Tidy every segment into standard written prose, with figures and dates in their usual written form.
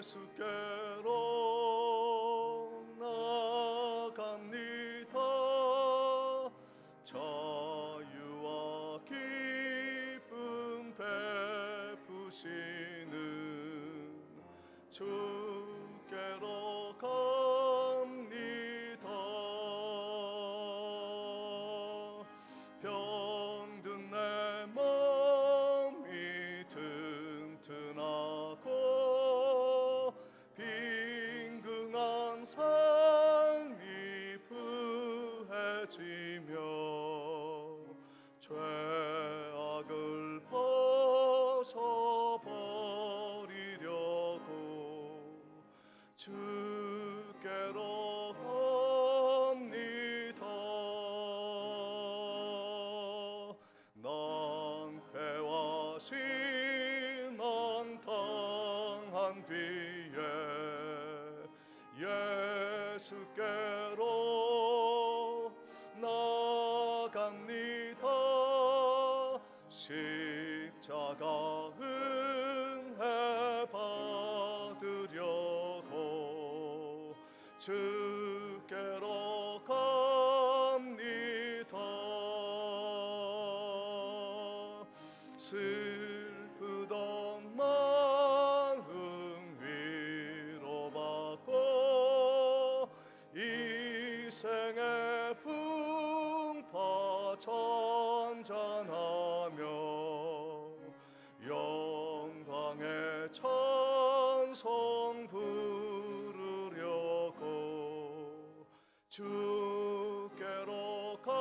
예수께로 나갑니다. 자유와 기쁨 베푸시는 주께로 갑니다. 병든 내 몸이 튼튼하고 빈궁한 삶이 부해지며 죄악을 벗어버리려고 주께로 갑니다. 낭패와 실망 당한 뒤에 예수께로 나갑니다. 십자가 은혜 받으려고 주께로 갑니다. 슬프던 마음 위로받고 이 생의 풍파 전전하며 영광의 찬송 부르려고 주께로 갑니다.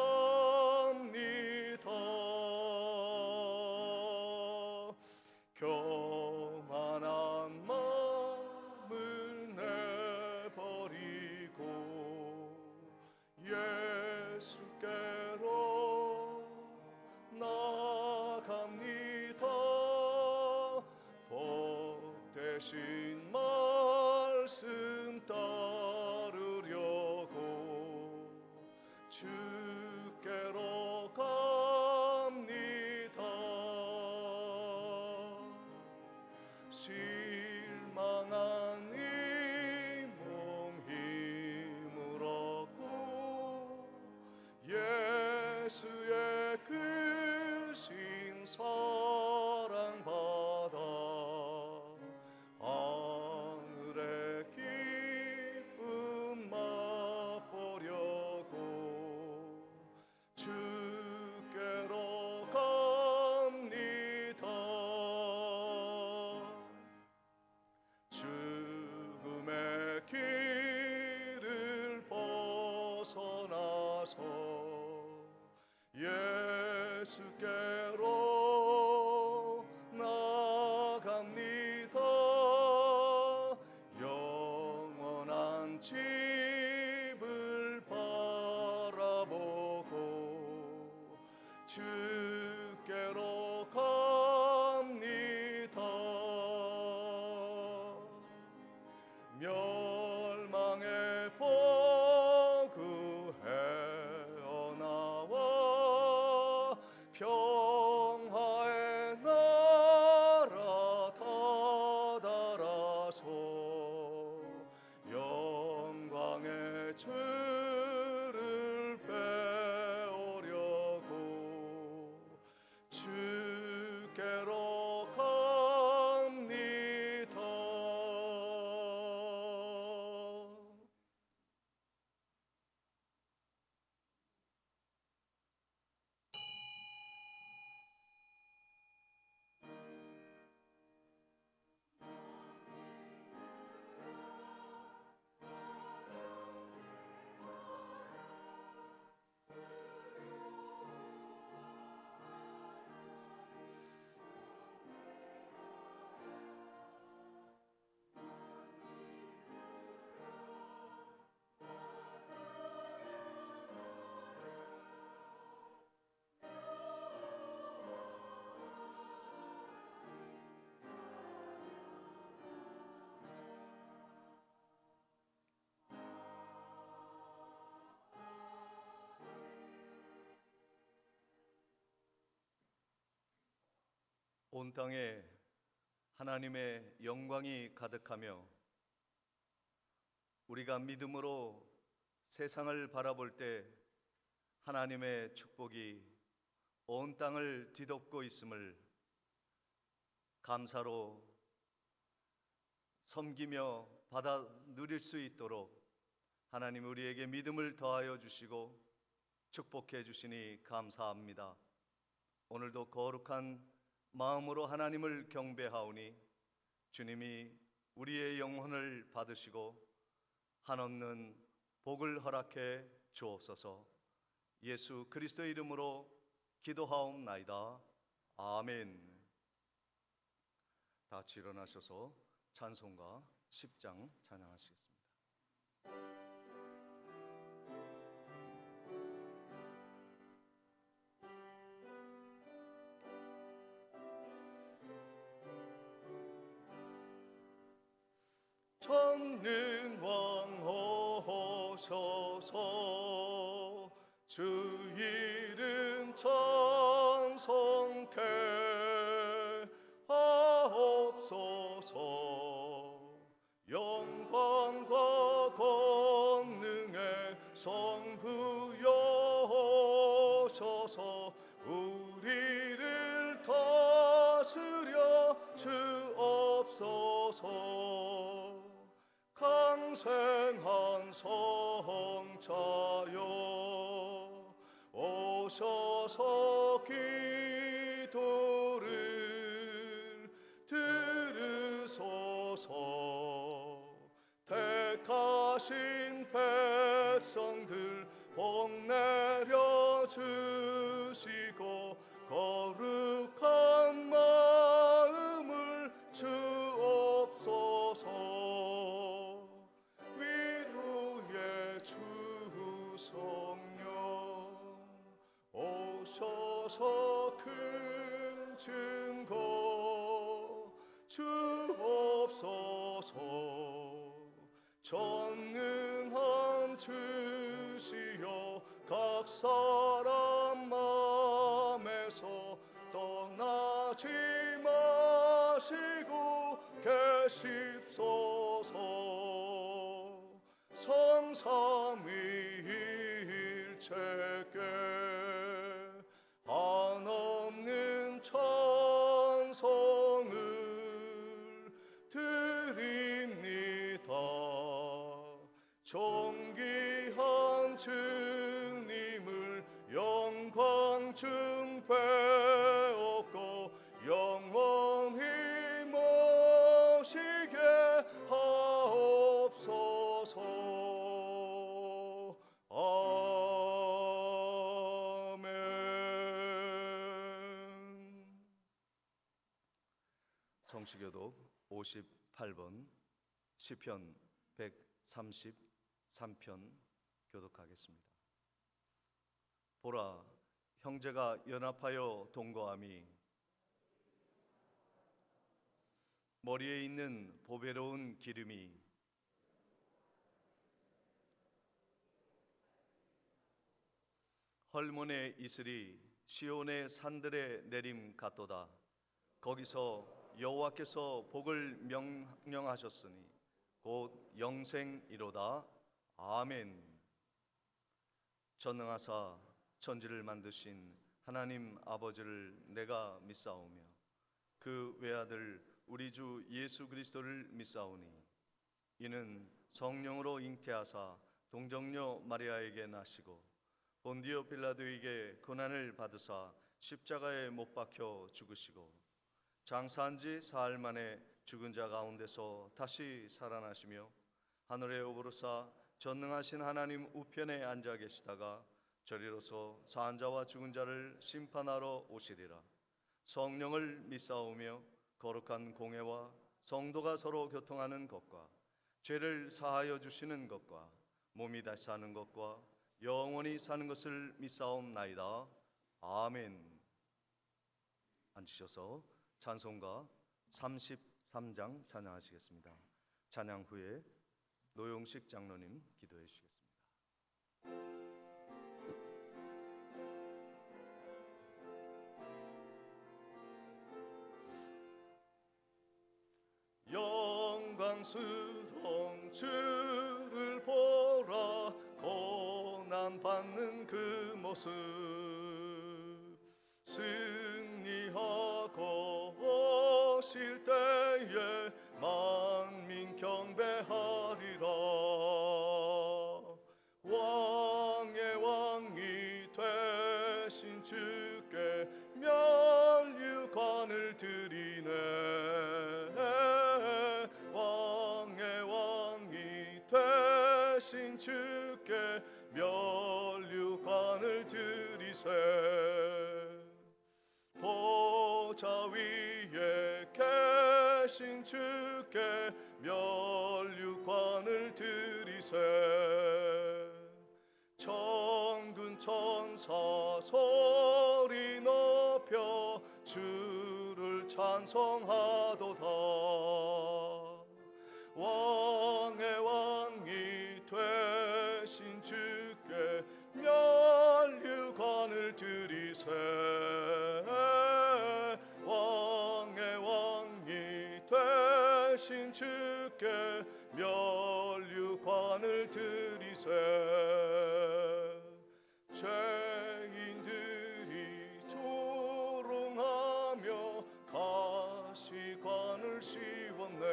교만한 마음을 내버리고 예수께로 나갑니다. 복되신 말씀 따르려고 주께로 갑니다. 실망한 이 몸 힘을 얻고 예수의 크신 사랑 받아 하늘의 기쁨 맛보려고 주께로 갑니다. 죽음의 길을 벗어나서 예수께로 나갑니다. 영원한 집을 바라보고 주께로 갑니다. 멸망의 포구 헤어나와 평화의 나라 다다라서 영광의 주를 배우려고 주께로 갑니다. 온 땅에 하나님의 영광이 가득하며 우리가 믿음으로 세상을 바라볼 때 하나님의 축복이 온 땅을 뒤덮고 있음을 감사로 섬기며 받아 누릴 수 있도록 하나님 우리에게 믿음을 더하여 주시고 축복해 주시니 감사합니다. 오늘도 거룩한 마음으로 하나님을 경배하오니 주님이 우리의 영혼을 받으시고 한없는 복을 허락해 주옵소서. 예수 그리스도의 이름으로 기도하옵나이다. 아멘. 다 같이 일어나셔서 찬송가 10장 찬양하시겠습니다. 전능왕 오셔서 주 이름 찬송케 하옵소서. 영광과 권능의 성부여셔서 우리를 다스려 주옵소서. 강생한 성자여 오셔서 기도를 들으소서. 택하신 백성들 복 내려 주시고 거룩한 마음을 주옵소서. 위로의 주 성령 오셔서 큰 증거 주옵소서. 전능한 주시여 각 사람 맘에서 떠나지 마시고 계십소서. 성삼위일체께 한없는 찬송을 드립니다. 존귀한 주님을 영광 중배옵고 영원히 모시게 하옵소서. 아멘. 성시교독 58번 시편 133편 교독하겠습니다. 보라, 형제가 연합하여 동거함이 머리에 있는 보배로운 기름이 헐몬의 이슬이 시온의 산들에 내림 같도다. 거기서 여호와께서 복을 명령하셨으니 곧 영생이로다. 아멘. 전능하사 천지를 만드신 하나님 아버지를 내가 믿사오며 그 외아들 우리 주 예수 그리스도를 믿사오니 이는 성령으로 잉태하사 동정녀 마리아에게 나시고 본디오 빌라도에게 고난을 받으사 십자가에 못 박혀 죽으시고 장사한 지 사흘 만에 죽은 자 가운데서 다시 살아나시며 하늘에 오르사 전능하신 하나님 우편에 앉아 계시다가 저리로서 산 자와 죽은 자를 심판하러 오시리라. 성령을 믿사오며 거룩한 공회와 성도가 서로 교통하는 것과 죄를 사하여 주시는 것과 몸이 다시 사는 것과 영원히 사는 것을 믿사옵나이다. 아멘. 앉으셔서 찬송가 33장 찬양하시겠습니다. 찬양 후에 노용식 장로님 기도해 주시겠습니다. 영광스러운 주를 보라. 고난받는 그 모습 승리하고 오실 때에 만민 경배하리라. 왕의 왕이 되신 주께 면류관을 드리네. 왕의 왕이 되신 주께 면류관을 드리세. 보좌 위에 계신 주께 면류관을 드리세. 천군 천사 소리 높여 주를 찬송하도다. 왕의 왕이 되신 주께 면류관을 드리세. 왕의 왕이 되신 주께 면류관을 드리세. 죄인들이 조롱하며 가시관을 씌웠네.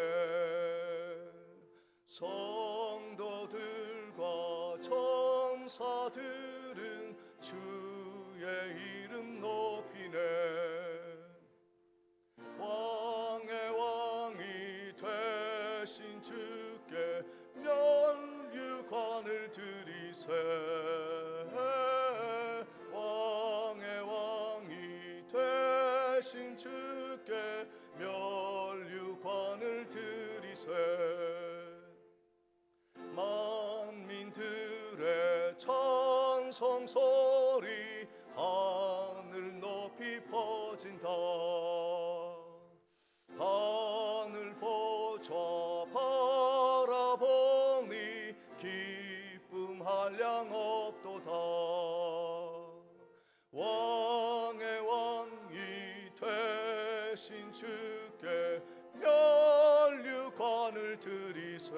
성도들과 천사들은 주의 이름 높이네. 왕의 왕이 되신 주께 면류관을 드리세. 왕의 왕이 되신 주께 면류관을 드리세. 만민들의 찬송 소리 하늘 높이 퍼진다. 하늘 보좌 바라보니 기쁨 한량 없도다. 왕의 왕이 되신 주께 면류관을 드리세.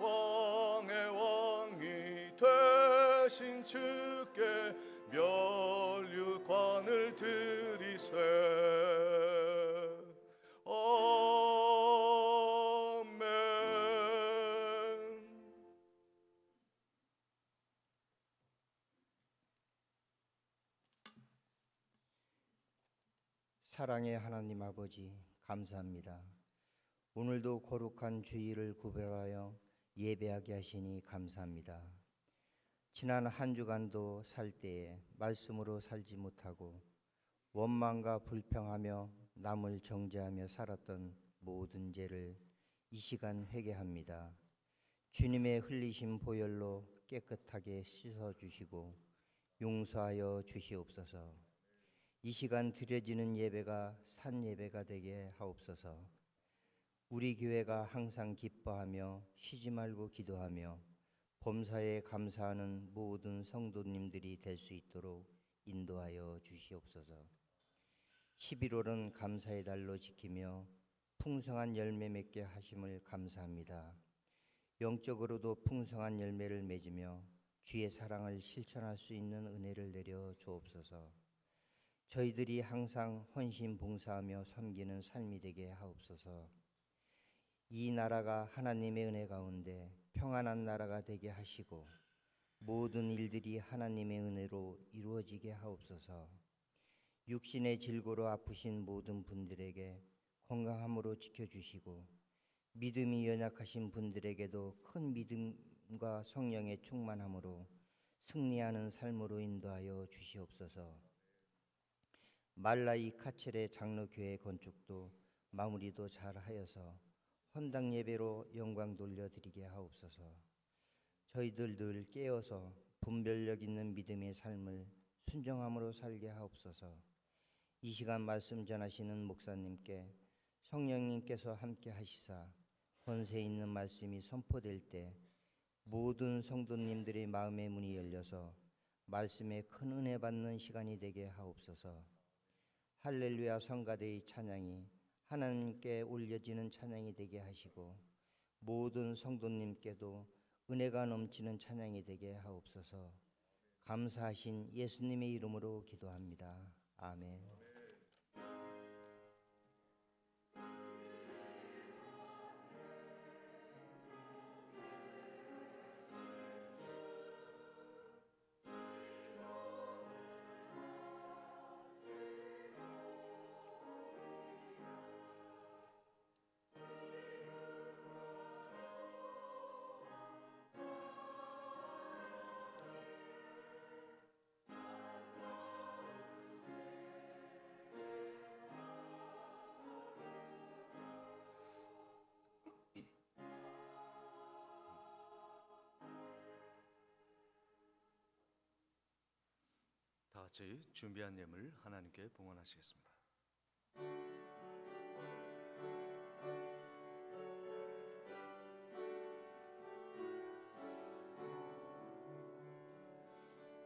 왕의 왕이 되신 주께 면류관을 드리세. 아멘. 사랑의 하나님 아버지, 감사합니다. 오늘도 거룩한 주일을 구별하여 예배하게 하시니 감사합니다. 지난 한 주간도 살 때에 말씀으로 살지 못하고 원망과 불평하며 남을 정죄하며 살았던 모든 죄를 이 시간 회개합니다. 주님의 흘리신 보혈로 깨끗하게 씻어주시고 용서하여 주시옵소서. 이 시간 드려지는 예배가 산 예배가 되게 하옵소서. 우리 교회가 항상 기뻐하며 쉬지 말고 기도하며 범사에 감사하는 모든 성도님들이 될 수 있도록 인도하여 주시옵소서. 11월은 감사의 달로 지키며 풍성한 열매 맺게 하심을 감사합니다. 영적으로도 풍성한 열매를 맺으며 주의 사랑을 실천할 수 있는 은혜를 내려 주옵소서. 저희들이 항상 헌신 봉사하며 섬기는 삶이 되게 하옵소서. 이 나라가 하나님의 은혜 가운데 평안한 나라가 되게 하시고 모든 일들이 하나님의 은혜로 이루어지게 하옵소서. 육신의 질고로 아프신 모든 분들에게 건강함으로 지켜주시고 믿음이 연약하신 분들에게도 큰 믿음과 성령의 충만함으로 승리하는 삶으로 인도하여 주시옵소서. 말라이 카첼의 장로교회 건축도 마무리도 잘하여서 헌당 예배로 영광 돌려드리게 하옵소서. 저희들 늘 깨어서 분별력 있는 믿음의 삶을 순종함으로 살게 하옵소서. 이 시간 말씀 전하시는 목사님께 성령님께서 함께 하시사 권세 있는 말씀이 선포될 때 모든 성도님들의 마음의 문이 열려서 말씀에 큰 은혜 받는 시간이 되게 하옵소서. 할렐루야 성가대의 찬양이 하나님께 올려지는 찬양이 되게 하시고 모든 성도님께도 은혜가 넘치는 찬양이 되게 하옵소서. 감사하신 예수님의 이름으로 기도합니다. 아멘. 다 같이 준비한 예물 하나님께 봉헌하시겠습니다.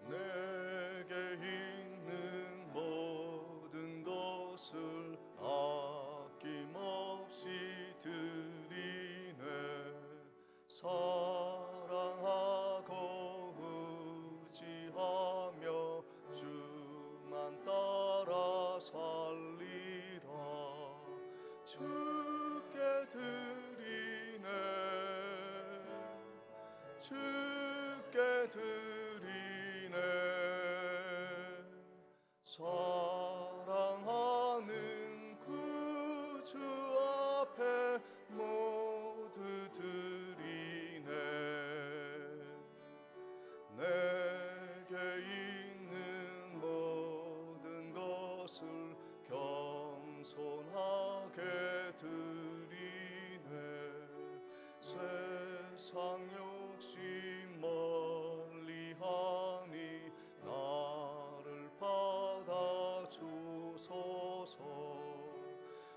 내게 있는 모든 것을 아낌없이 드리네. 사랑하고 의지하며 주만 따라 살리라. 주께 드리네. 주께 드리네. 사랑하는 구주 앞에 모두 드리네. 내게 있는 모든 것을 겸손하게 드리네. 세상 욕심 멀리하니 나를 받아 주소서.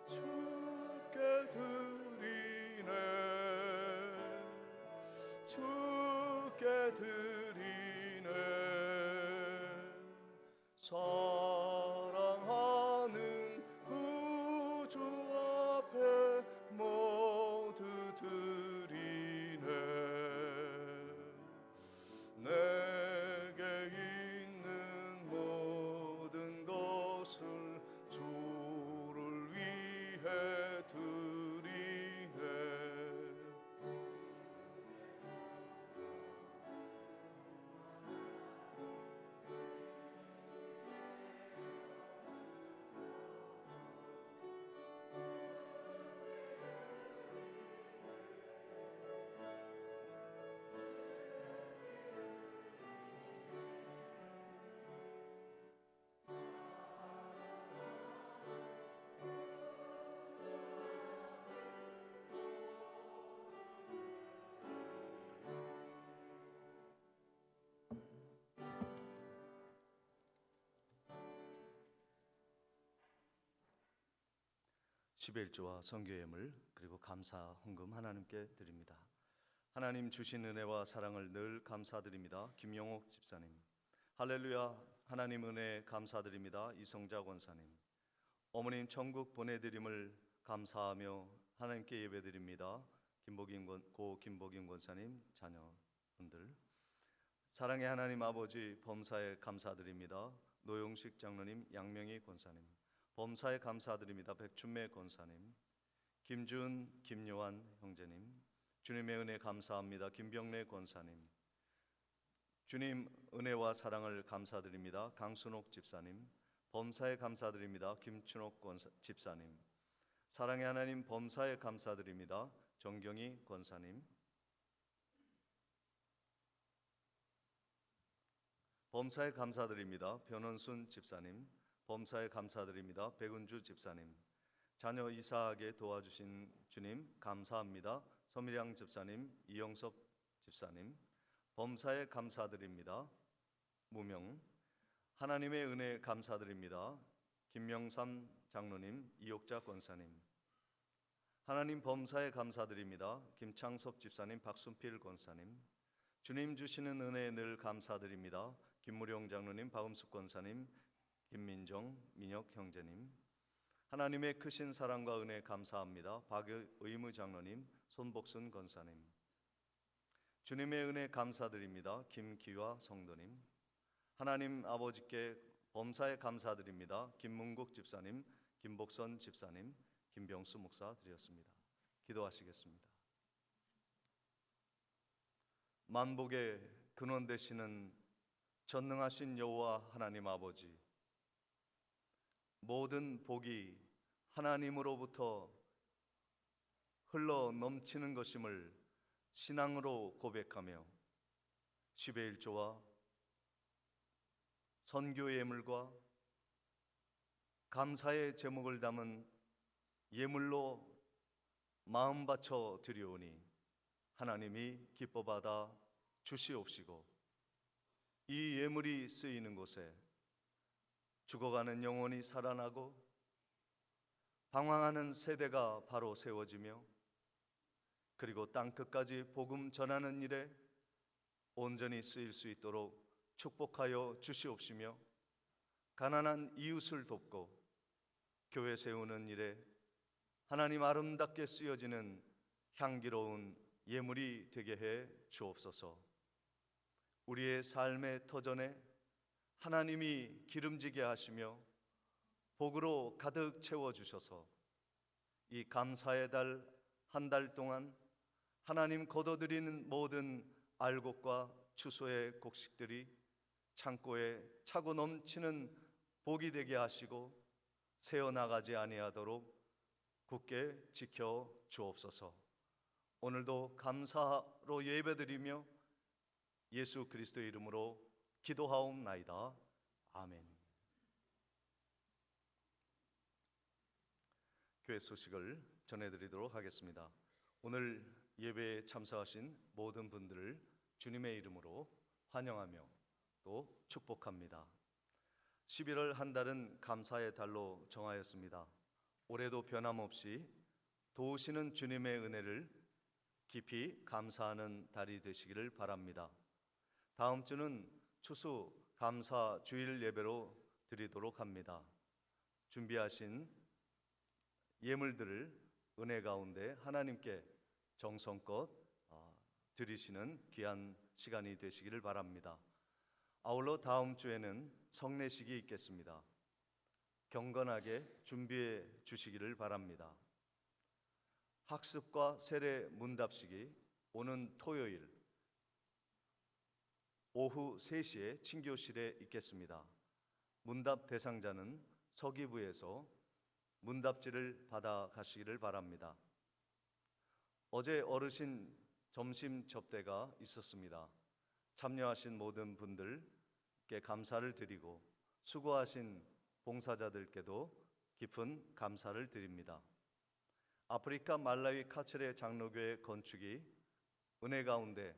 주께 드리네. 주께 드리네. 사랑하는 구주 앞에 모두 드리네. 내게 있는 모든 것을 주를 위해 드리네. 11조와 선교 예물 그리고 감사 헌금 하나님께 드립니다. 하나님 주신 은혜와 사랑을 늘 감사드립니다. 김용옥 집사님. 할렐루야. 하나님 은혜 감사드립니다. 이성자 권사님. 어머님 천국 보내드림을 감사하며 하나님께 예배드립니다. 고 김복인 권사님 자녀분들. 사랑의 하나님 아버지 범사에 감사드립니다. 노용식 장로님, 양명희 권사님. 범사에 감사드립니다. 백춘매 권사님, 김준, 김요한 형제님. 주님의 은혜 감사합니다. 김병래 권사님. 주님 은혜와 사랑을 감사드립니다. 강순옥 집사님. 범사에 감사드립니다. 김춘옥 집사님. 사랑의 하나님 범사에 감사드립니다. 정경희 권사님. 범사에 감사드립니다. 변원순 집사님. 범사에 감사드립니다. 백은주 집사님. 자녀 이사하게 도와주신 주님 감사합니다. 서미량 집사님, 이영섭 집사님. 범사에 감사드립니다. 무명. 하나님의 은혜 감사드립니다. 김명삼 장로님, 이옥자 권사님. 하나님 범사에 감사드립니다. 김창섭 집사님, 박순필 권사님. 주님 주시는 은혜에 늘 감사드립니다. 김무룡 장로님, 박음숙 권사님, 김민정, 민혁 형제님. 하나님의 크신 사랑과 은혜 감사합니다. 박의무 장로님, 손복순 권사님. 주님의 은혜 감사드립니다. 김기화 성도님. 하나님 아버지께 범사에 감사드립니다. 김문국 집사님, 김복선 집사님, 김병수 목사 드렸습니다. 기도하시겠습니다. 만복의 근원 되시는 전능하신 여호와 하나님 아버지, 모든 복이 하나님으로부터 흘러 넘치는 것임을 신앙으로 고백하며 10의 1조와 선교 예물과 감사의 제목을 담은 예물로 마음 바쳐 드리오니 하나님이 기뻐 받아 주시옵시고, 이 예물이 쓰이는 곳에 죽어가는 영혼이 살아나고 방황하는 세대가 바로 세워지며, 그리고 땅끝까지 복음 전하는 일에 온전히 쓰일 수 있도록 축복하여 주시옵시며, 가난한 이웃을 돕고 교회 세우는 일에 하나님 아름답게 쓰여지는 향기로운 예물이 되게 해 주옵소서. 우리의 삶의 터전에 하나님이 기름지게 하시며 복으로 가득 채워주셔서 이 감사의 달 한 달 동안 하나님 거둬들이는 모든 알곡과 추수의 곡식들이 창고에 차고 넘치는 복이 되게 하시고 새어나가지 아니하도록 굳게 지켜 주옵소서. 오늘도 감사로 예배드리며 예수 그리스도의 이름으로 기도하옵나이다. 아멘. 교회 소식을 전해드리도록 하겠습니다. 오늘 예배에 참석하신 모든 분들을 주님의 이름으로 환영하며 또 축복합니다. 11월 한 달은 감사의 달로 정하였습니다. 올해도 변함없이 도우시는 주님의 은혜를 깊이 감사하는 달이 되시기를 바랍니다. 다음 주는 추수 감사 주일 예배로 드리도록 합니다. 준비하신 예물들을 은혜 가운데 하나님께 정성껏 드리시는 귀한 시간이 되시기를 바랍니다. 아울러 다음 주에는 성례식이 있겠습니다. 경건하게 준비해 주시기를 바랍니다. 학습과 세례 문답식이 오는 토요일 오후 3시에 친교실에 있겠습니다. 문답 대상자는 서기부에서 문답지를 받아 가시기를 바랍니다. 어제 어르신 점심 접대가 있었습니다. 참여하신 모든 분들께 감사를 드리고 수고하신 봉사자들께도 깊은 감사를 드립니다. 아프리카 말라위 카체레 장로교회 건축이 은혜 가운데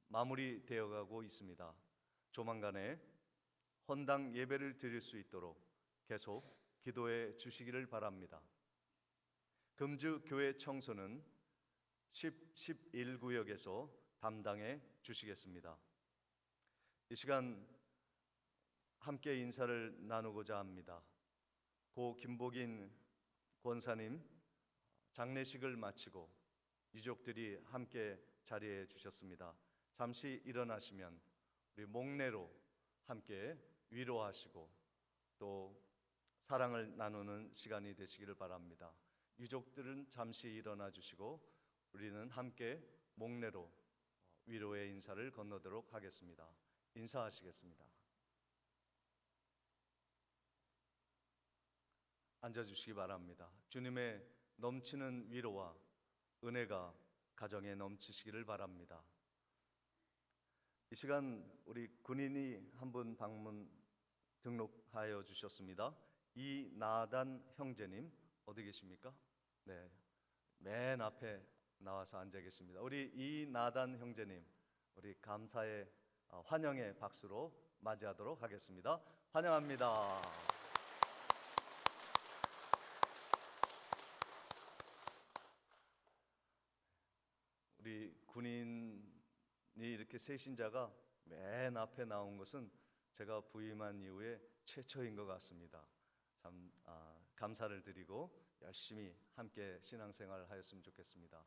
마무리되어 가고 있습니다. 조만간에 헌당 예배를 드릴 수 있도록 계속 기도해 주시기를 바랍니다. 금주 교회 청소는 11구역에서 담당해 주시겠습니다. 이 시간 함께 인사를 나누고자 합니다. 고 김복인 권사님 장례식을 마치고 유족들이 함께 자리해 주셨습니다. 잠시 일어나시면 우리 목례로 함께 위로하시고 또 사랑을 나누는 시간이 되시기를 바랍니다. 유족들은 잠시 일어나 주시고 우리는 함께 목례로 위로의 인사를 건너도록 하겠습니다. 인사하시겠습니다. 앉아주시기 바랍니다. 주님의 넘치는 위로와 은혜가 가정에 넘치시기를 바랍니다. 이 시간 우리 군인이 한 분 방문 등록하여 주셨습니다. 이나단 형제님 어디 계십니까? 네, 맨 앞에 나와서 앉아 계십니다. 우리 이나단 형제님, 우리 감사의 환영의 박수로 맞이하도록 하겠습니다. 환영합니다. 우리 군인이 이렇게 세신자가 맨 앞에 나온 것은 제가 부임한 이후에 최초인 것 같습니다. 참 감사를 드리고 열심히 함께 신앙생활을 하였으면 좋겠습니다.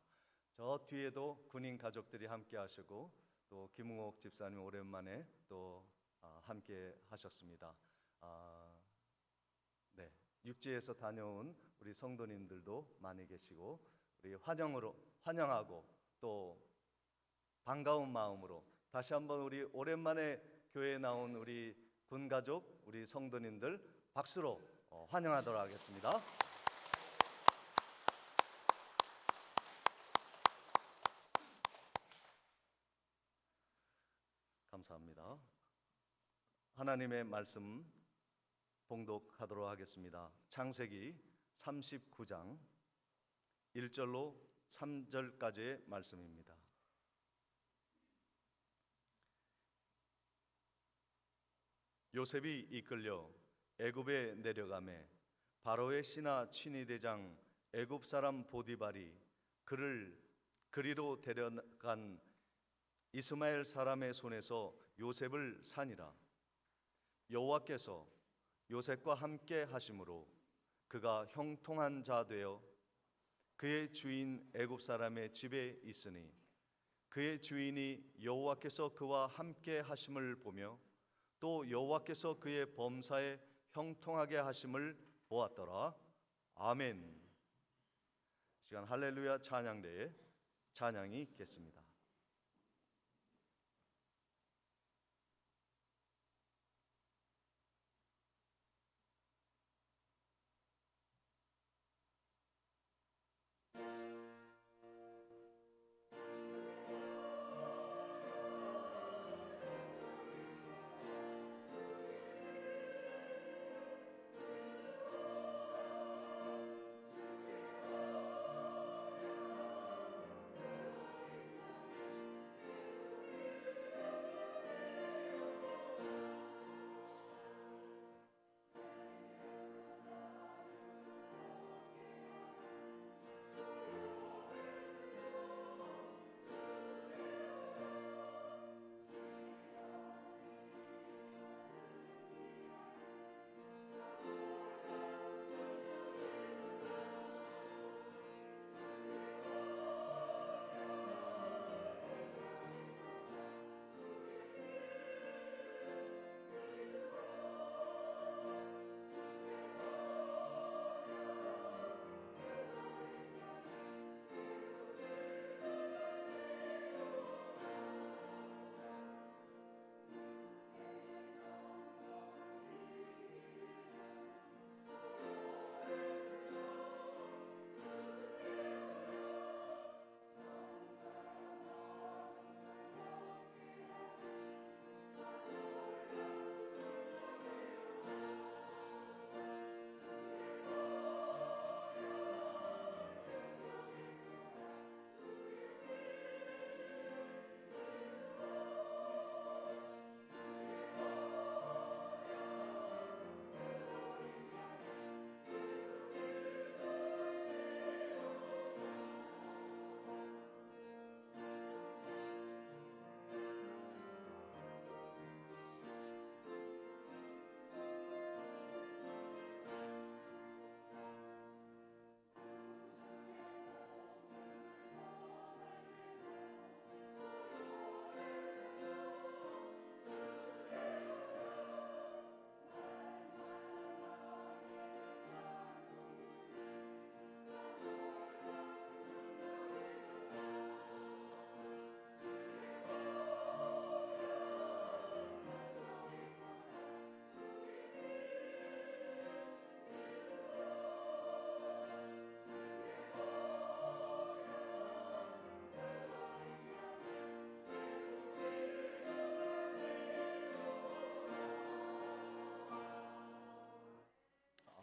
저 뒤에도 군인 가족들이 함께 하시고 또 김웅옥 집사님 오랜만에 또 함께 하셨습니다. 네, 육지에서 다녀온 우리 성도님들도 많이 계시고 우리 환영하고 또 반가운 마음으로 다시 한번 우리 오랜만에 교회에 나온 우리 군 가족, 우리 성도님들 박수로 환영하도록 하겠습니다. 감사합니다. 하나님의 말씀 봉독하도록 하겠습니다. 창세기 39장 1절로 3절까지의 말씀입니다. 요셉이 이끌려 애굽에 내려가매 바로의 신하 친위대장 애굽 사람 보디발이 그를 그리로 데려간 이스마엘 사람의 손에서 요셉을 산이라. 여호와께서 요셉과 함께 하심으로 그가 형통한 자 되어 그의 주인 애굽 사람의 집에 있으니 그의 주인이 여호와께서 그와 함께 하심을 보며 또 여호와께서 그의 범사에 형통하게 하심을 보았더라. 아멘. 시간 할렐루야 찬양대에 찬양이 있겠습니다.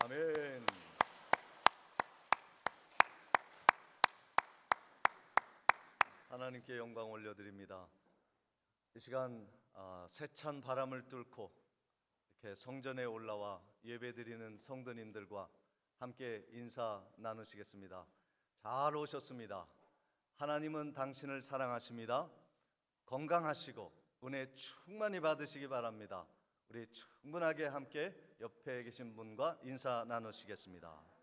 아멘. 하나님께 영광 올려드립니다. 이 시간 세찬 바람을 뚫고 이렇게 성전에 올라와 예배드리는 성도님들과 함께 인사 나누시겠습니다. 잘 오셨습니다. 하나님은 당신을 사랑하십니다. 건강하시고 은혜 충만히 받으시기 바랍니다. 우리 충분하게 함께 옆에 계신 분과 인사 나누시겠습니다.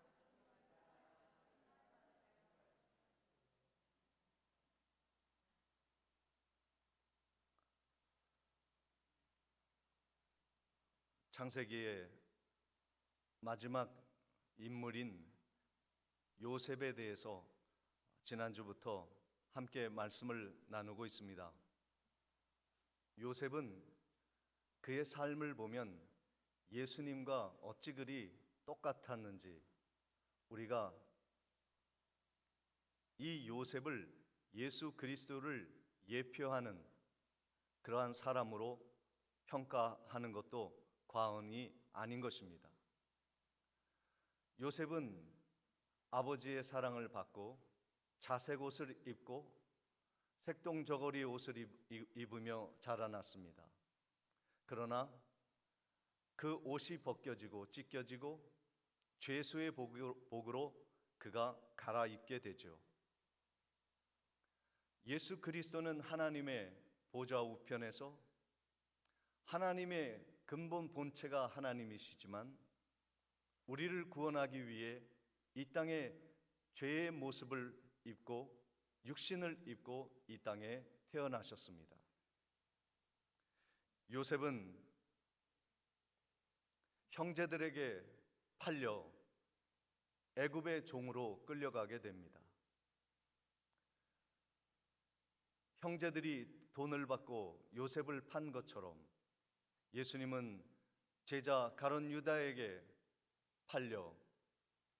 창세기의 마지막 인물인 요셉에 대해서 지난주부터 함께 말씀을 나누고 있습니다. 요셉은 그의 삶을 보면 예수님과 어찌 그리 똑같았는지 우리가 이 요셉을 예수 그리스도를 예표하는 그러한 사람으로 평가하는 것도 과언이 아닌 것입니다. 요셉은 아버지의 사랑을 받고 자색 옷을 입고 색동저고리 옷을 입으며 자라났습니다. 그러나 그 옷이 벗겨지고 찢겨지고 죄수의 복으로 그가 갈아입게 되죠. 예수 그리스도는 하나님의 보좌 우편에서 하나님의 근본 본체가 하나님이시지만 우리를 구원하기 위해 이 땅에 죄의 모습을 입고 육신을 입고 이 땅에 태어나셨습니다. 요셉은 형제들에게 팔려 애굽의 종으로 끌려가게 됩니다. 형제들이 돈을 받고 요셉을 판 것처럼 예수님은 제자 가룟 유다에게 팔려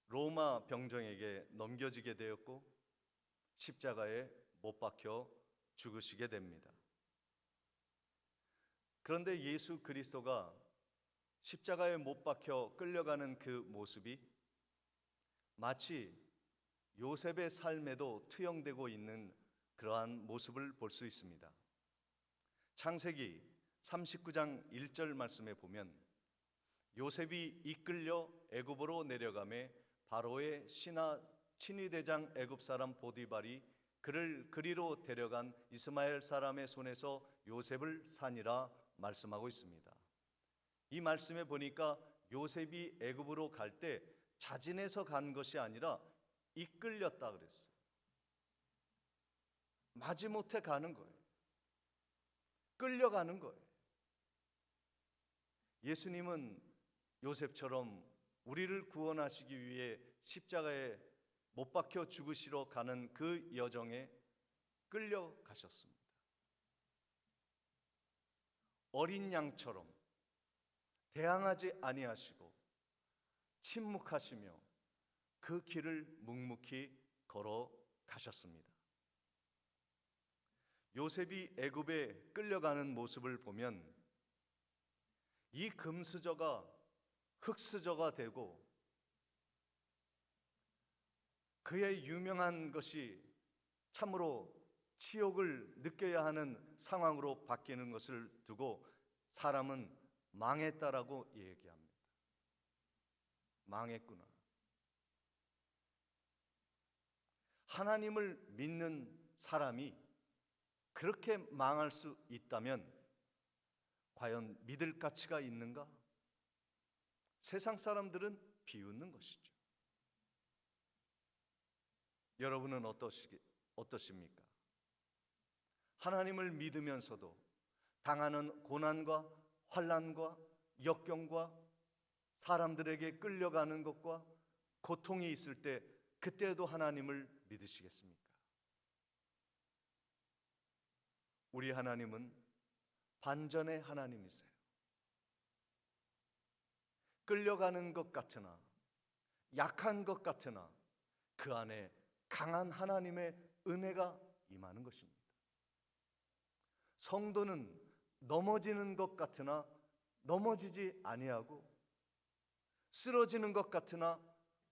로마 병정에게 넘겨지게 되었고 십자가에 못 박혀 죽으시게 됩니다. 그런데 예수 그리스도가 십자가에 못 박혀 끌려가는 그 모습이 마치 요셉의 삶에도 투영되고 있는 그러한 모습을 볼 수 있습니다. 창세기 39장 1절 말씀에 보면 요셉이 이끌려 애굽으로 내려가매 바로의 신하 친위대장 애굽 사람 보디발이 그를 그리로 데려간 이스마엘 사람의 손에서 요셉을 산이라 말씀하고 있습니다. 이 말씀에 보니까 요셉이 애굽으로 갈 때 자진해서 간 것이 아니라 이끌렸다 그랬어요. 마지못해 가는 거예요. 끌려가는 거예요. 예수님은 요셉처럼 우리를 구원하시기 위해 십자가에 못 박혀 죽으시러 가는 그 여정에 끌려가셨습니다. 어린 양처럼 대항하지 아니하시고 침묵하시며 그 길을 묵묵히 걸어가셨습니다. 요셉이 애굽에 끌려가는 모습을 보면 이 금수저가 흙수저가 되고 그의 유명한 것이 참으로 치욕을 느껴야 하는 상황으로 바뀌는 것을 두고 사람은 망했다라고 얘기합니다. 망했구나. 하나님을 믿는 사람이 그렇게 망할 수 있다면 과연 믿을 가치가 있는가? 세상 사람들은 비웃는 것이죠. 여러분은 어떠십니까? 하나님을 믿으면서도 당하는 고난과 환난과 역경과 사람들에게 끌려가는 것과 고통이 있을 때 그때도 하나님을 믿으시겠습니까? 우리 하나님은 반전의 하나님이세요. 끌려가는 것 같으나 약한 것 같으나 그 안에 강한 하나님의 은혜가 임하는 것입니다. 성도는 넘어지는 것 같으나 넘어지지 아니하고 쓰러지는 것 같으나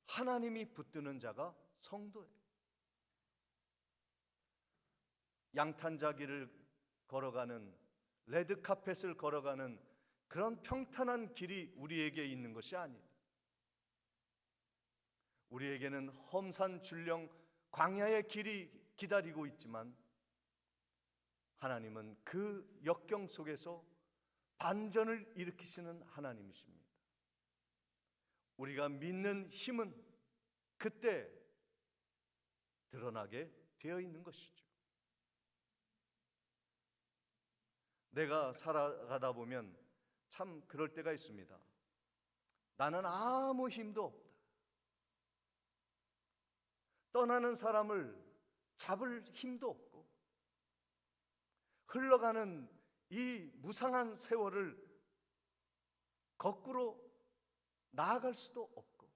하나님이 붙드는 자가 성도예요. 양탄자기를 걸어가는 레드카펫을 걸어가는 그런 평탄한 길이 우리에게 있는 것이 아니에요. 우리에게는 험산 줄령 광야의 길이 기다리고 있지만 하나님은 그 역경 속에서 반전을 일으키시는 하나님이십니다. 우리가 믿는 힘은 그때 드러나게 되어 있는 것이죠. 내가 살아가다 보면 참 그럴 때가 있습니다. 나는 아무 힘도 없다. 떠나는 사람을 잡을 힘도 없고, 흘러가는 이 무상한 세월을 거꾸로 나아갈 수도 없고,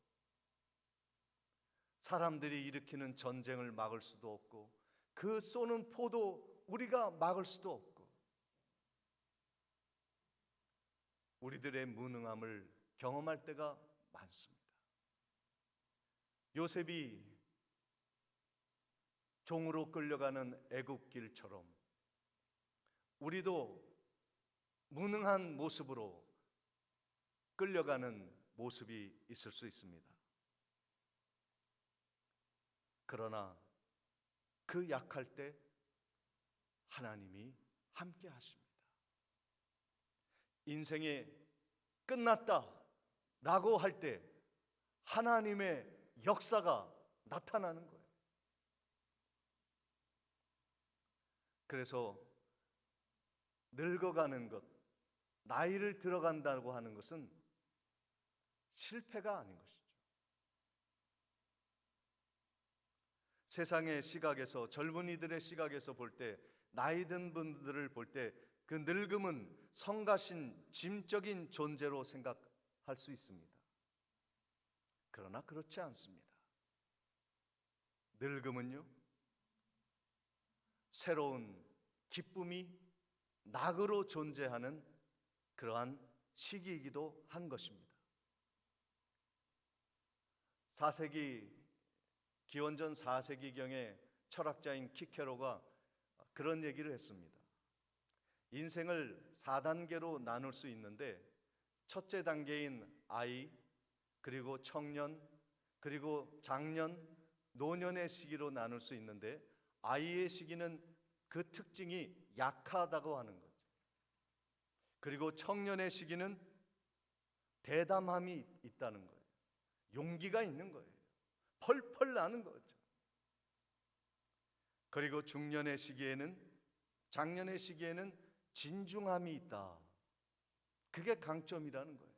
사람들이 일으키는 전쟁을 막을 수도 없고, 그 쏘는 포도 우리가 막을 수도 없고, 우리들의 무능함을 경험할 때가 많습니다. 요셉이 종으로 끌려가는 애굽길처럼 우리도 무능한 모습으로 끌려가는 모습이 있을 수 있습니다. 그러나 그 약할 때 하나님이 함께 하십니다. 인생이 끝났다 라고 할 때 하나님의 역사가 나타나는 거예요. 그래서 늙어가는 것, 나이를 들어간다고 하는 것은 실패가 아닌 것이죠. 세상의 시각에서, 젊은이들의 시각에서 볼 때, 나이 든 분들을 볼 때 그 늙음은 성가신 짐적인 존재로 생각할 수 있습니다. 그러나 그렇지 않습니다. 늙음은요, 새로운 기쁨이 낙으로 존재하는 그러한 시기이기도 한 것입니다. 4세기, 기원전 4세기경에 철학자인 키케로가 그런 얘기를 했습니다. 인생을 4단계로 나눌 수 있는데, 첫째 단계인 아이, 그리고 청년, 그리고 장년, 노년의 시기로 나눌 수 있는데, 아이의 시기는 그 특징이 약하다고 하는 거죠. 그리고 청년의 시기는 대담함이 있다는 거예요. 용기가 있는 거예요. 펄펄 나는 거죠. 그리고 중년의 시기에는, 장년의 시기에는 진중함이 있다. 그게 강점이라는 거예요.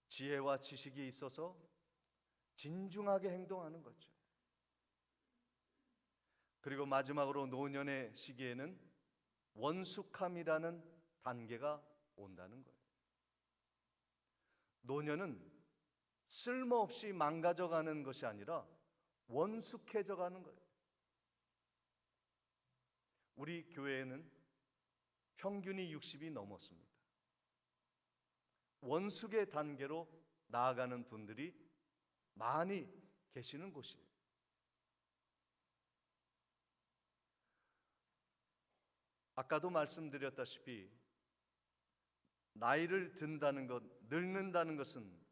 지혜와 지식이 있어서 진중하게 행동하는 거죠. 그리고 마지막으로 노년의 시기에는 원숙함이라는 단계가 온다는 거예요. 노년은 쓸모없이 망가져가는 것이 아니라 원숙해져가는 거예요. 우리 교회에는 평균이 60이 넘었습니다. 원숙의 단계로 나아가는 분들이 많이 계시는 곳이에요. 아까도 말씀드렸다시피 나이를 든다는 것, 늙는다는 것은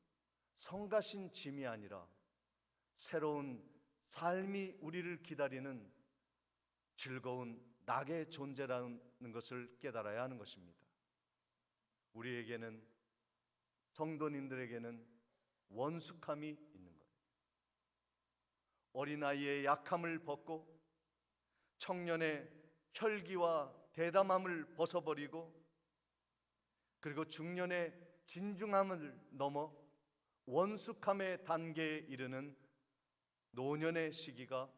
성가신 짐이 아니라 새로운 삶이 우리를 기다리는 즐거운 낙의 존재라는 것을 깨달아야 하는 것입니다. 우리에게는, 성도님들에게는 원숙함이 있는 거예요. 어린아이의 약함을 벗고 청년의 혈기와 대담함을 벗어버리고, 그리고 중년의 진중함을 넘어 원숙함의 단계에 이르는 노년의 시기가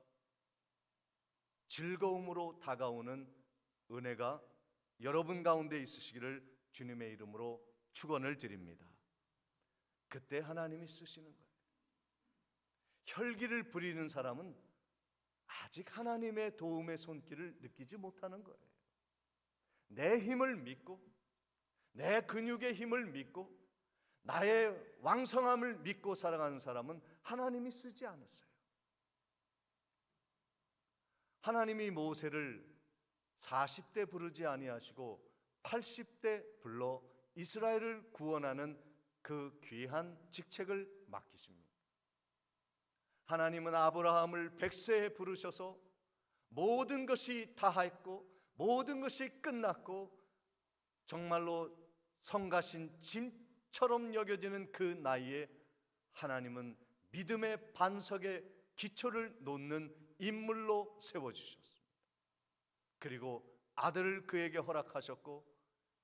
즐거움으로 다가오는 은혜가 여러분 가운데 있으시기를 주님의 이름으로 축원을 드립니다. 그때 하나님이 쓰시는 거예요. 혈기를 부리는 사람은 아직 하나님의 도움의 손길을 느끼지 못하는 거예요. 내 힘을 믿고, 내 근육의 힘을 믿고, 나의 왕성함을 믿고 살아가는 사람은 하나님이 쓰지 않았어요. 하나님이 모세를 40대 부르지 아니하시고 80대 불러 이스라엘을 구원하는 그 귀한 직책을 맡기십니다. 하나님은 아브라함을 100세에 부르셔서 모든 것이 다했고 모든 것이 끝났고 정말로 성가신 짐처럼 여겨지는 그 나이에 하나님은 믿음의 반석에 기초를 놓는 인물로 세워주셨습니다. 그리고 아들을 그에게 허락하셨고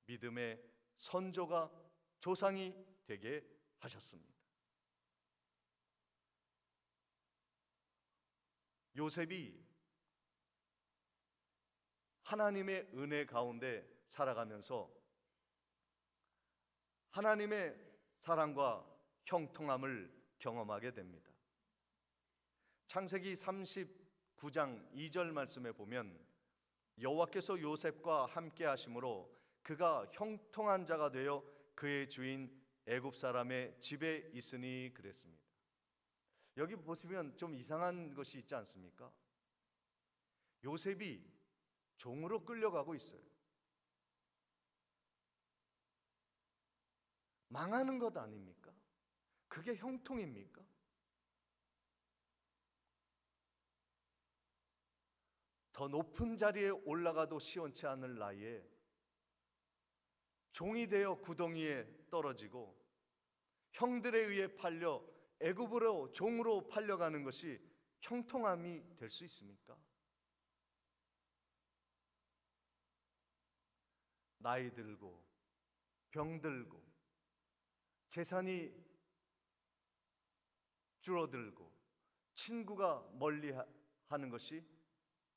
믿음의 선조가 조상이 되게 하셨습니다. 요셉이 하나님의 은혜 가운데 살아가면서 하나님의 사랑과 형통함을 경험하게 됩니다. 창세기 39장 2절 말씀에 보면 여호와께서 요셉과 함께 하심으로 그가 형통한 자가 되어 그의 주인 애굽 사람의 집에 있으니 그랬습니다. 여기 보시면 좀 이상한 것이 있지 않습니까? 요셉이 종으로 끌려가고 있어요. 망하는 것 아닙니까? 그게 형통입니까? 더 높은 자리에 올라가도 시원치 않을 나이에 종이 되어 구덩이에 떨어지고 형들에 의해 팔려 애굽으로 종으로 팔려가는 것이 형통함이 될 수 있습니까? 나이 들고 병들고 재산이 줄어들고 친구가 멀리 하는 것이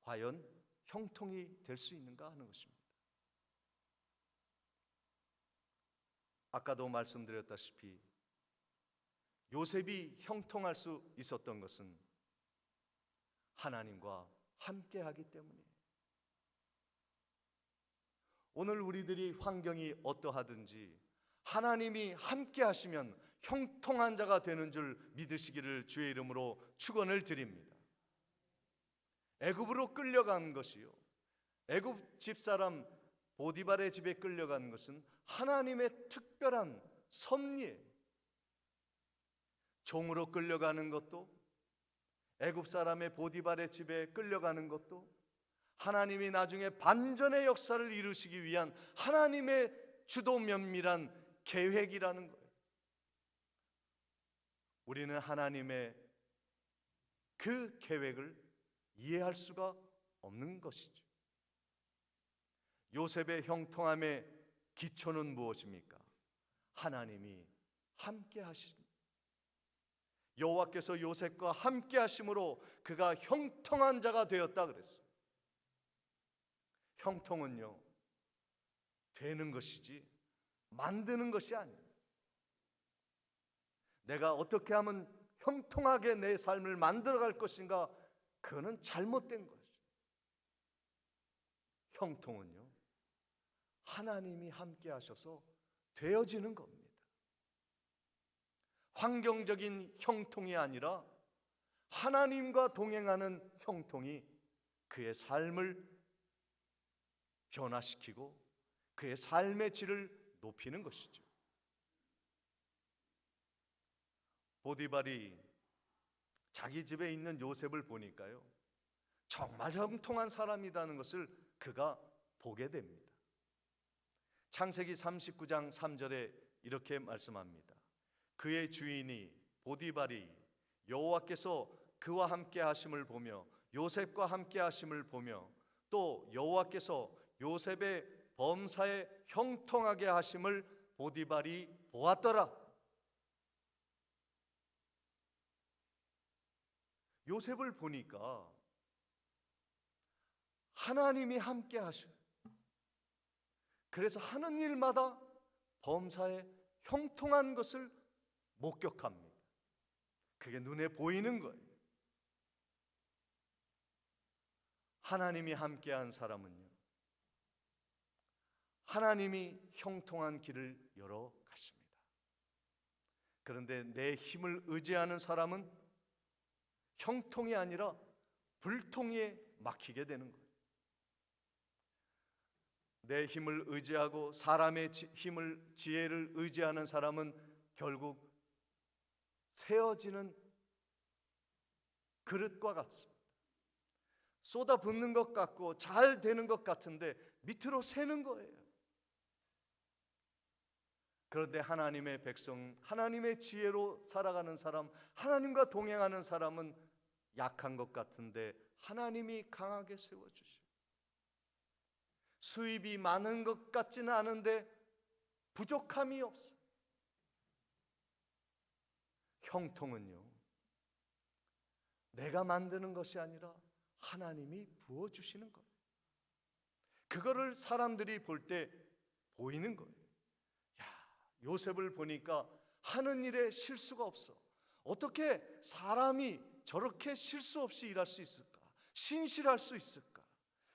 과연 형통이 될 수 있는가 하는 것입니다. 아까도 말씀드렸다시피 요셉이 형통할 수 있었던 것은 하나님과 함께하기 때문이에요. 오늘 우리들이 환경이 어떠하든지 하나님이 함께하시면 형통한 자가 되는 줄 믿으시기를 주의 이름으로 축원을 드립니다. 애굽으로 끌려간 것이요, 애굽 집사람 보디발의 집에 끌려간 것은 하나님의 특별한 섭리예요. 종으로 끌려가는 것도, 애굽 사람의 보디발의 집에 끌려가는 것도 하나님이 나중에 반전의 역사를 이루시기 위한 하나님의 주도 면밀한 계획이라는 거예요. 우리는 하나님의 그 계획을 이해할 수가 없는 것이죠. 요셉의 형통함의 기초는 무엇입니까? 하나님이 함께 하십니다. 여호와께서 요셉과 함께 하심으로 그가 형통한 자가 되었다 그랬어요. 형통은요, 되는 것이지 만드는 것이 아니에요. 내가 어떻게 하면 형통하게 내 삶을 만들어갈 것인가, 그거는 잘못된 것이죠. 형통은요, 하나님이 함께 하셔서 되어지는 겁니다. 환경적인 형통이 아니라 하나님과 동행하는 형통이 그의 삶을 변화시키고 그의 삶의 질을 높이는 것이죠. 보디발이 자기 집에 있는 요셉을 보니까요, 정말 형통한 사람이라는 것을 그가 보게 됩니다. 창세기 39장 3절에 이렇게 말씀합니다. 그의 주인이 보디발이 여호와께서 그와 함께 하심을 보며 요셉과 함께 하심을 보며 또 여호와께서 요셉의 범사에 형통하게 하심을 보디발이 보았더라. 요셉을 보니까 하나님이 함께 하셔. 그래서 하는 일마다 범사에 형통한 것을 목격합니다. 그게 눈에 보이는 거예요. 하나님이 함께한 사람은요, 하나님이 형통한 길을 열어 가십니다. 그런데 내 힘을 의지하는 사람은 형통이 아니라 불통에 막히게 되는 거예요. 내 힘을 의지하고 사람의 힘을, 지혜를 의지하는 사람은 결국 세어지는 그릇과 같습니다. 쏟아붓는 것 같고 잘 되는 것 같은데 밑으로 새는 거예요. 그런데 하나님의 백성, 하나님의 지혜로 살아가는 사람, 하나님과 동행하는 사람은 약한 것 같은데 하나님이 강하게 세워주시고, 수입이 많은 것 같지는 않은데 부족함이 없어. 형통은요, 내가 만드는 것이 아니라 하나님이 부어주시는 거예요. 그거를 사람들이 볼 때 보이는 거예요. 야, 요셉을 보니까 하는 일에 실수가 없어. 어떻게 사람이 저렇게 실수 없이 일할 수 있을까? 신실할 수 있을까?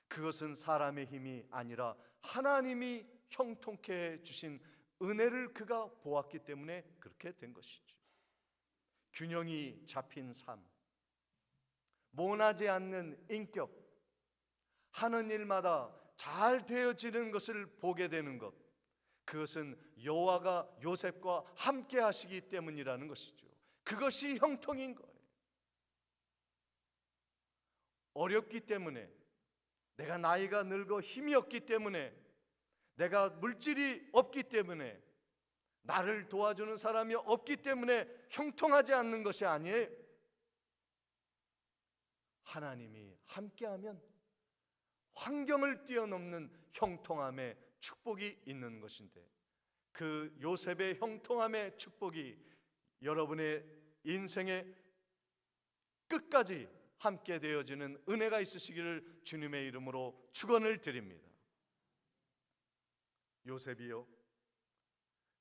그것은 사람의 힘이 아니라 하나님이 형통케 해 주신 은혜를 그가 보았기 때문에 그렇게 된 것이죠. 균형이 잡힌 삶, 모나지 않는 인격, 하는 일마다 잘 되어지는 것을 보게 되는 것, 그것은 여호와가 요셉과 함께 하시기 때문이라는 것이죠. 그것이 형통인 거예요. 어렵기 때문에, 내가 나이가 늙어 힘이 없기 때문에, 내가 물질이 없기 때문에, 나를 도와주는 사람이 없기 때문에 형통하지 않는 것이 아니에요. 하나님이 함께하면 환경을 뛰어넘는 형통함의 축복이 있는 것인데, 그 요셉의 형통함의 축복이 여러분의 인생의 끝까지 함께 되어지는 은혜가 있으시기를 주님의 이름으로 축원을 드립니다. 요셉이요,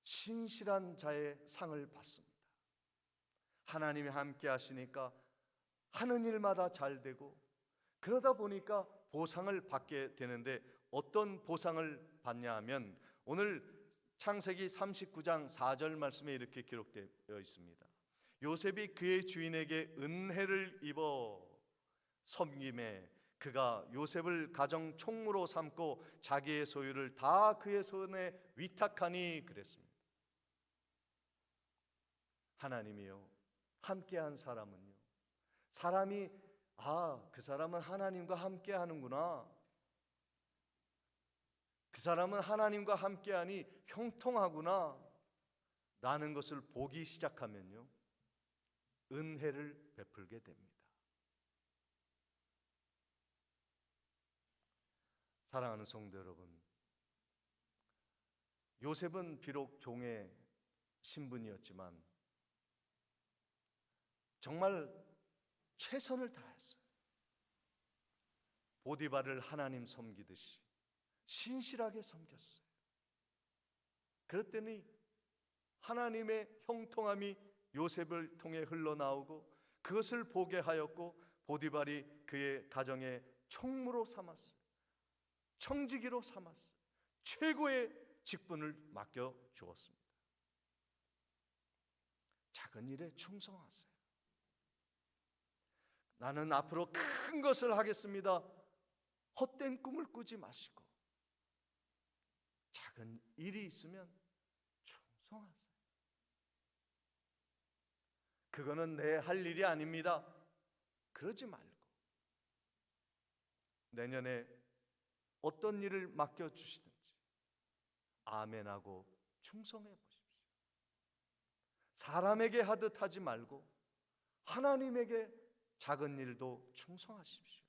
신실한 자의 상을 받습니다. 하나님이 함께 하시니까 하는 일마다 잘 되고, 그러다 보니까 보상을 받게 되는데, 어떤 보상을 받냐 하면 오늘 창세기 39장 4절 말씀에 이렇게 기록되어 있습니다. 요셉이 그의 주인에게 은혜를 입어 섬김에 그가 요셉을 가정 총무로 삼고 자기의 소유를 다 그의 손에 위탁하니 그랬습니다. 하나님이요, 함께한 사람은요, 사람이 그 사람은 하나님과 함께 하는구나, 그 사람은 하나님과 함께하니 형통하구나 라는 것을 보기 시작하면요, 은혜를 베풀게 됩니다. 사랑하는 성도 여러분, 요셉은 비록 종의 신분이었지만 정말 최선을 다했어요. 보디발을 하나님 섬기듯이 신실하게 섬겼어요. 그랬더니 하나님의 형통함이 요셉을 통해 흘러나오고 그것을 보게 하였고, 보디발이 그의 가정의 총무로 삼았어요. 청지기로 삼았어요. 최고의 직분을 맡겨 주었습니다. 작은 일에 충성하세요. 나는 앞으로 큰 것을 하겠습니다. 헛된 꿈을 꾸지 마시고 작은 일이 있으면 충성하세요. 그거는 내 할 일이 아닙니다. 그러지 말고 내년에 어떤 일을 맡겨주시든지 아멘하고 충성해 보십시오. 사람에게 하듯 하지 말고 하나님에게 작은 일도 충성하십시오.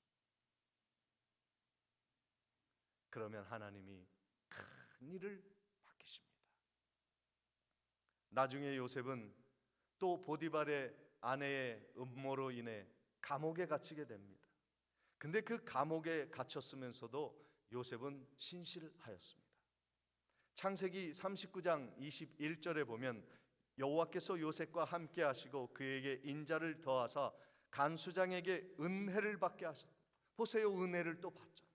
그러면 하나님이 큰 일을 맡기십니다. 나중에 요셉은 또 보디발의 아내의 음모로 인해 감옥에 갇히게 됩니다. 근데 그 감옥에 갇혔으면서도 요셉은 신실하였습니다. 창세기 39장 21절에 보면 여호와께서 요셉과 함께 하시고 그에게 인자를 더하사 간수장에게 은혜를 받게 하셨다. 보세요, 은혜를 또 받잖아요.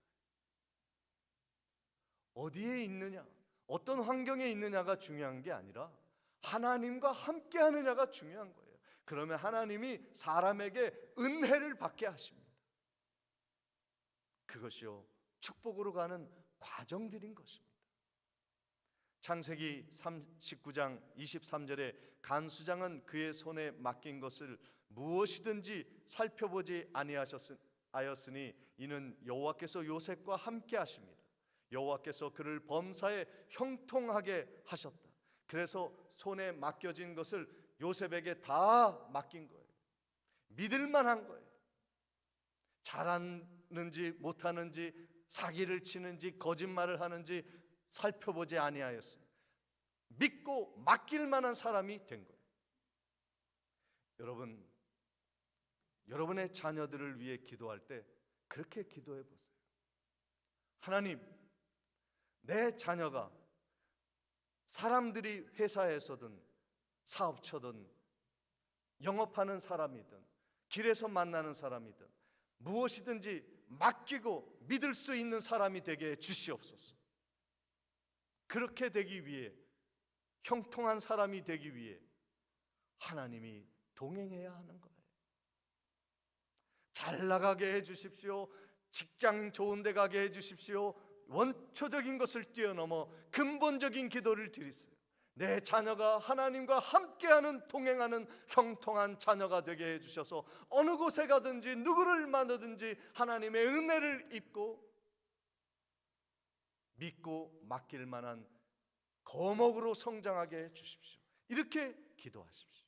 어디에 있느냐, 어떤 환경에 있느냐가 중요한 게 아니라 하나님과 함께 하느냐가 중요한 거예요. 그러면 하나님이 사람에게 은혜를 받게 하십니다. 그것이요, 축복으로 가는 과정들인 것입니다. 창세기 39장 23절에 간수장은 그의 손에 맡긴 것을 무엇이든지 살펴보지 아니하였으니 이는 여호와께서 요셉과 함께 하십니다. 여호와께서 그를 범사에 형통하게 하셨다. 그래서 손에 맡겨진 것을 요셉에게 다 맡긴 거예요. 믿을 만한 거예요. 잘하는지 못하는지, 사기를 치는지 거짓말을 하는지 살펴보지 아니하였어요. 믿고 맡길 만한 사람이 된 거예요. 여러분, 여러분의 자녀들을 위해 기도할 때 그렇게 기도해 보세요. 하나님, 내 자녀가 사람들이 회사에서든 사업처든 영업하는 사람이든 길에서 만나는 사람이든 무엇이든지 맡기고 믿을 수 있는 사람이 되게 해 주시옵소서. 그렇게 되기 위해, 형통한 사람이 되기 위해 하나님이 동행해야 하는 거예요. 잘 나가게 해 주십시오. 직장 좋은 데 가게 해 주십시오. 원초적인 것을 뛰어넘어 근본적인 기도를 드리세요. 내 자녀가 하나님과 함께하는, 동행하는 형통한 자녀가 되게 해 주셔서 어느 곳에 가든지 누구를 만나든지 하나님의 은혜를 입고 믿고 맡길 만한 거목으로 성장하게 해 주십시오. 이렇게 기도하십시오.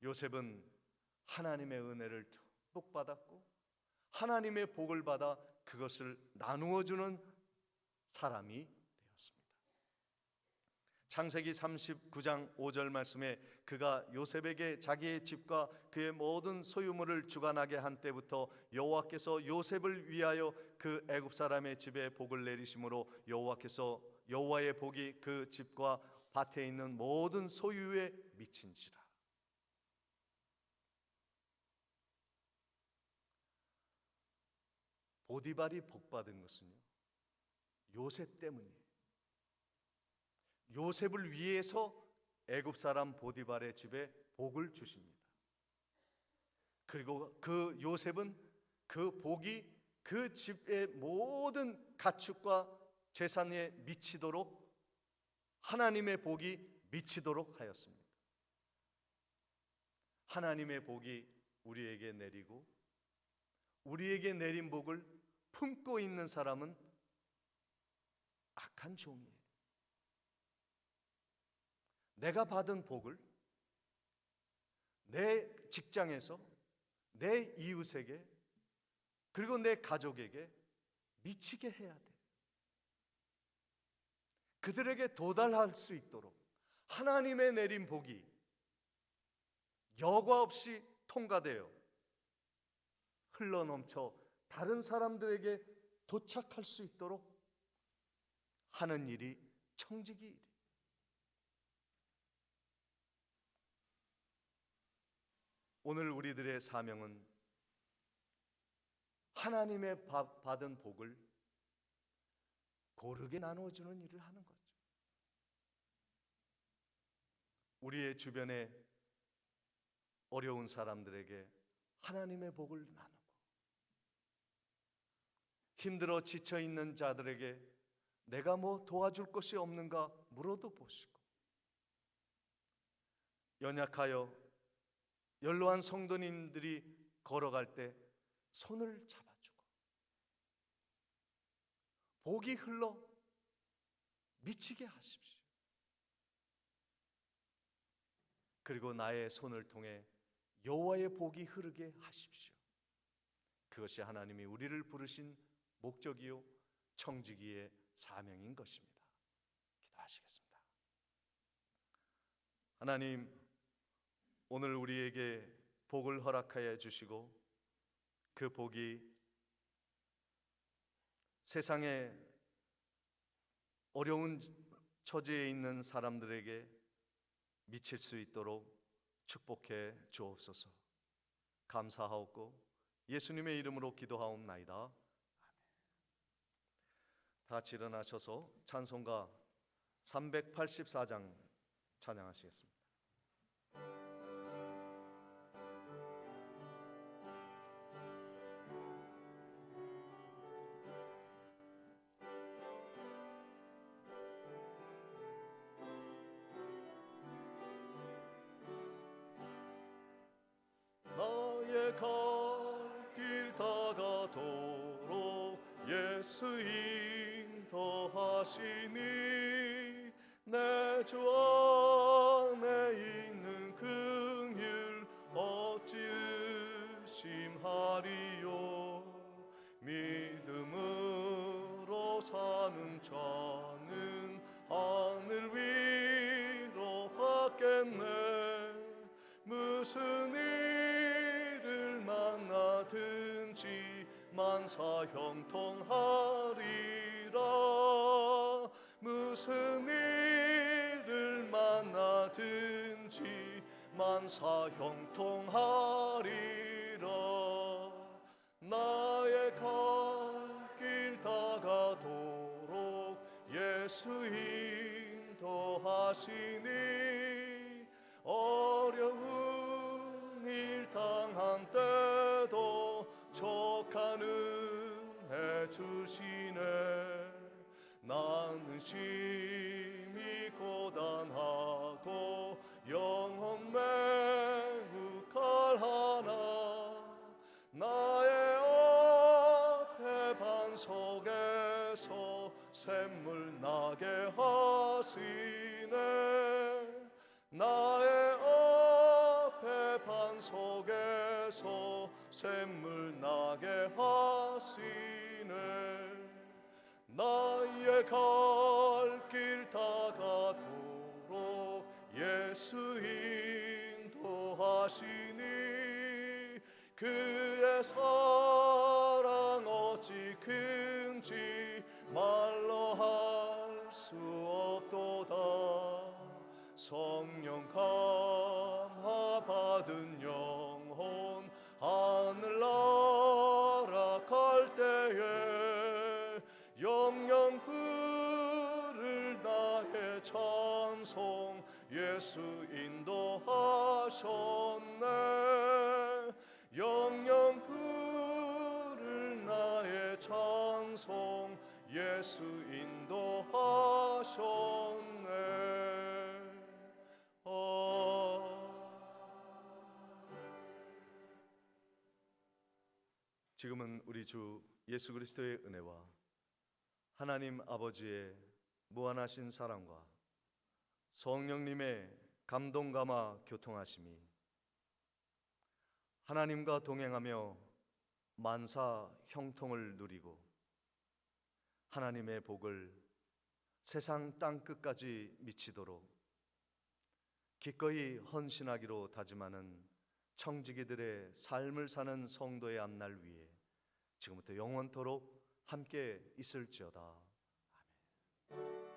요셉은 하나님의 은혜를 듬뿍 받았고 하나님의 복을 받아 그것을 나누어 주는 사람이 되었습니다. 창세기 39장 5절 말씀에 그가 요셉에게 자기의 집과 그의 모든 소유물을 주관하게 한 때부터 여호와께서 요셉을 위하여 그 애굽 사람의 집에 복을 내리심으로 여호와의 복이 그 집과 밭에 있는 모든 소유에 미친지라. 보디발이 복받은 것은요, 요셉 때문이에요. 요셉을 위해서 애굽 사람 보디발의 집에 복을 주십니다. 그리고 그 요셉은 그 복이 그 집의 모든 가축과 재산에 미치도록, 하나님의 복이 미치도록 하였습니다. 하나님의 복이 우리에게 내리고 우리에게 내린 복을 품고 있는 사람은 악한 종이에요. 내가 받은 복을 내 직장에서 내 이웃에게 그리고 내 가족에게 미치게 해야 돼. 그들에게 도달할 수 있도록 하나님의 내린 복이 여과 없이 통과되어 흘러넘쳐 다른 사람들에게 도착할 수 있도록 하는 일이 청지기 일이에요. 오늘 우리들의 사명은 하나님의 받은 복을 고르게 나눠주는 일을 하는 거죠. 우리의 주변에 어려운 사람들에게 하나님의 복을 나누고 힘들어 지쳐있는 자들에게 내가 뭐 도와줄 것이 없는가 물어도 보시고, 연약하여 연로한 성도님들이 걸어갈 때 손을 잡아주고 복이 흘러 미치게 하십시오. 그리고 나의 손을 통해 여호와의 복이 흐르게 하십시오. 그것이 하나님이 우리를 부르신 목적이요 청지기의 사명인 것입니다. 기도하시겠습니다. 하나님, 오늘 우리에게 복을 허락하여 주시고 그 복이 세상에 어려운 처지에 있는 사람들에게 미칠 수 있도록 축복해 주옵소서. 감사하옵고 예수님의 이름으로 기도하옵나이다. 아멘. 다 같이 일어나셔서 찬송가 384장 찬양하시겠습니다. 나의 갈 길 다가도록 예수 인도하시니 주 안에 있는 긍휼 어찌 의심하리요. 믿음으로 사는 자는 하늘 위로 받겠네. 무슨 일을 만나든지 만사 형통하리라. 무슨 일을 만나든지 만사 형통하리라. 나의 갈 길 다가도록 예수 인도하시니 어려운 일 당한 때도 족한 은혜 주시네. 나는 심히 고단하고 영혼 매우 칼하나 나의 앞에 반석에서 샘물 나게 하시네. 나의 앞에 반석에서 샘물 나게 하시네. 나의 갈 길 다가도록 예수 인도하시니 그의 사랑 어찌 큰지 말로 할 수 없도다. 성령 감화 받은 영혼 하늘나라 갈 때에 영영 부를 나의 찬송 예수 인도하셨네. 영영 부를 나의 찬송 예수 인도하셨네. 지금은 우리 주 예수 그리스도의 은혜와 하나님 아버지의 무한하신 사랑과 성령님의 감동 감화 교통하심이 하나님과 동행하며 만사 형통을 누리고 하나님의 복을 세상 땅 끝까지 미치도록 기꺼이 헌신하기로 다짐하는 청지기들의 삶을 사는 성도의 앞날 위에 지금부터 영원토록 함께 있을지어다. 아멘.